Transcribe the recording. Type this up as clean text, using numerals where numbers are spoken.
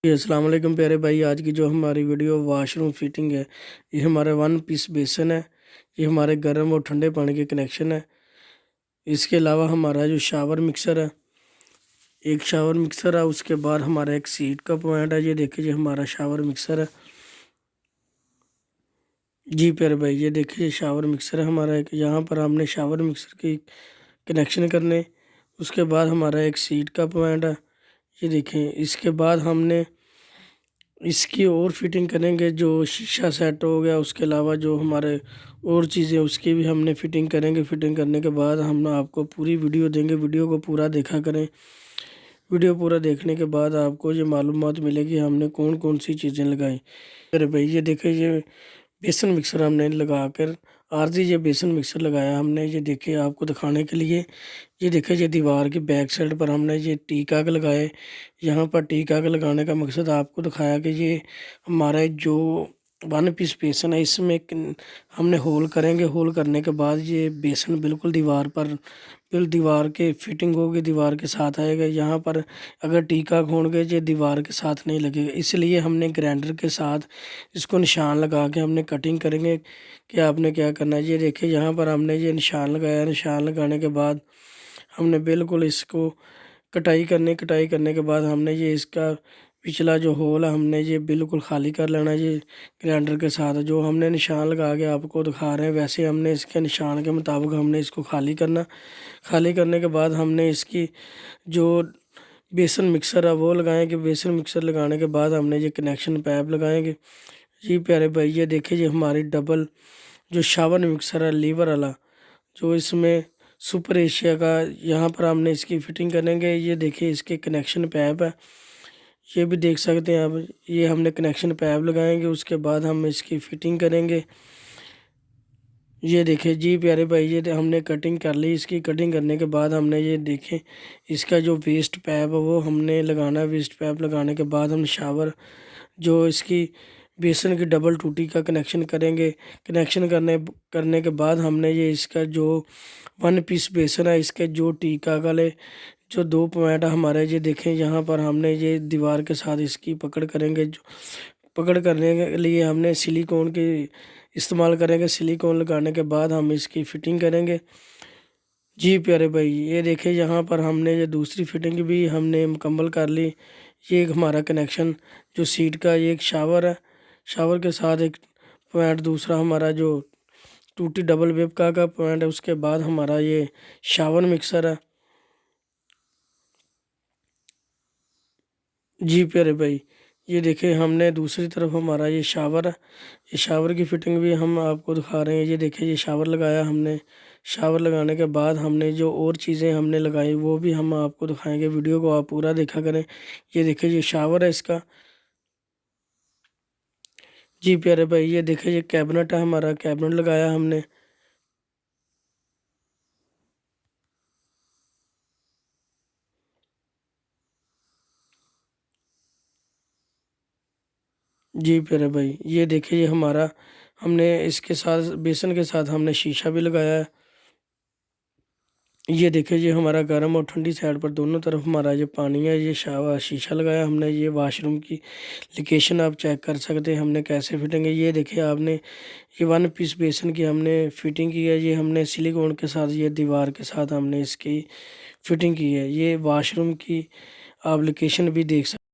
जी, अस्सलाम वालेकुम प्यारे भाई। आज की जो हमारी वीडियो वॉशरूम फिटिंग है, ये हमारा वन पीस बेसन है। ये हमारे गर्म और ठंडे पानी के कनेक्शन है। इसके अलावा हमारा जो शावर मिक्सर है, एक शावर मिक्सर है। उसके बाद हमारा एक सीट का पॉइंट है। ये देखिए, ये हमारा शावर मिक्सर है। जी प्यारे भाई, ये देखिए शावर मिक्सर है हमारा एक। यहाँ पर हमने शावर मिक्सर की कनेक्शन करने। उसके बाद हमारा एक सीट का पॉइंट है। ये देखें, इसके बाद हमने इसकी और फिटिंग करेंगे। जो शीशा सेट हो गया, उसके अलावा जो हमारे और चीज़ें उसकी भी हमने फिटिंग करेंगे। फिटिंग करने के बाद हम आपको पूरी वीडियो देंगे। वीडियो को पूरा देखा करें। वीडियो पूरा देखने के बाद आपको ये मालूमात मिलेगी हमने कौन कौन सी चीज़ें लगाई। अरे भाई, ये देखिए, ये बेसन मिक्सर हमने लगा कर आरजी ये बेसन मिक्सर लगाया हमने। ये देखिए आपको दिखाने के लिए। ये देखिए, ये दीवार की बैक साइड पर हमने ये टी काग लगाए। यहाँ पर टी काग लगाने का मकसद आपको दिखाया कि ये हमारा जो वन पीस बेसन है, इसमें हमने होल करेंगे। होल करने के बाद ये बेसन बिल्कुल दीवार पर, बिल्कुल दीवार के फिटिंग होगी, दीवार के साथ आएगा। यहाँ पर अगर टी काग होंगे, ये दीवार के साथ नहीं लगेगा। इसलिए हमने ग्राइंडर के साथ इसको निशान लगा के हमने कटिंग करेंगे। कि आपने क्या करना है, ये देखिए यहाँ पर हमने ये निशान लगाया। निशान लगाने के बाद हमने बिल्कुल इसको कटाई करने के बाद हमने ये इसका पिछला जो होल है, हमने ये बिल्कुल खाली कर लेना। ये ग्राइंडर के साथ जो हमने निशान लगा के आपको दिखा रहे हैं, वैसे हमने इसके निशान के मुताबिक हमने इसको खाली करना। खाली करने के बाद हमने इसकी जो बेसन मिक्सर है वो लगाएंगे। बेसन मिक्सर लगाने के बाद हमने ये कनेक्शन पैप लगाएंगे। जी प्यारे भाई, ये देखिए, ये हमारी डबल जो शावर मिक्सर है लीवर वाला, जो इसमें सुपर एशिया का, यहाँ पर हमने इसकी फिटिंग करेंगे। ये देखिए, इसके कनेक्शन पैप है, ये भी देख सकते हैं आप। ये हमने कनेक्शन पैप लगाएंगे। उसके बाद हम इसकी फिटिंग करेंगे। ये देखिए जी प्यारे भाई, ये हमने कटिंग कर ली। इसकी कटिंग करने के बाद हमने ये देखें, इसका जो वेस्ट पैप है वो हमने लगाना है। वेस्ट पैप लगाने के बाद हम शावर जो इसकी बेसन की डबल टूटी का कनेक्शन करेंगे। कनेक्शन करने के बाद हमने ये इसका जो वन पीस बेसन है, इसके जो टीका वाले जो दो पॉइंट हमारे, ये देखें, यहाँ पर हमने ये दीवार के साथ इसकी पकड़ करेंगे। जो पकड़ करने के लिए हमने सिलिकॉन की इस्तेमाल करेंगे। सिलिकॉन लगाने के बाद हम इसकी फिटिंग करेंगे। जी प्यारे भाई, ये देखें, यहाँ पर हमने ये दूसरी फिटिंग भी हमने मुकम्मल कर ली। ये एक हमारा कनेक्शन जो सीट का, ये एक शावर है। शावर के साथ एक पॉइंट, दूसरा हमारा जो टूटी डबल वेब का पॉइंट है। उसके बाद हमारा ये शावर मिक्सर है। जी प्यारे भाई, ये देखें, हमने दूसरी तरफ हमारा ये शावर है। ये शावर की फिटिंग भी हम आपको दिखा रहे हैं। ये देखें, ये शावर लगाया हमने। शावर लगाने के बाद हमने जो और चीज़ें हमने लगाई वो भी हम आपको दिखाएंगे। वीडियो को आप पूरा देखा करें। ये देखें, ये शावर है इसका। जी प्यारे भाई, ये देखें, ये कैबिनेट है हमारा। कैबिनेट लगाया हमने। जी प्यारे भाई, ये देखिए, ये हमारा हमने इसके साथ बेसन के साथ हमने शीशा भी लगाया है। ये देखिए, ये हमारा गर्म और ठंडी साइड पर दोनों तरफ हमारा ये पानी है। ये शीशा लगाया हमने। ये वाशरूम की लोकेशन आप चेक कर सकते हैं हमने कैसे फिटिंग है। ये देखिए आपने, ये वन पीस बेसन की हमने फिटिंग की है। ये हमने सिलिकॉन के साथ, ये दीवार के साथ हमने इसकी फिटिंग की है। ये वाशरूम की आप लोकेशन भी देख सकते हैं।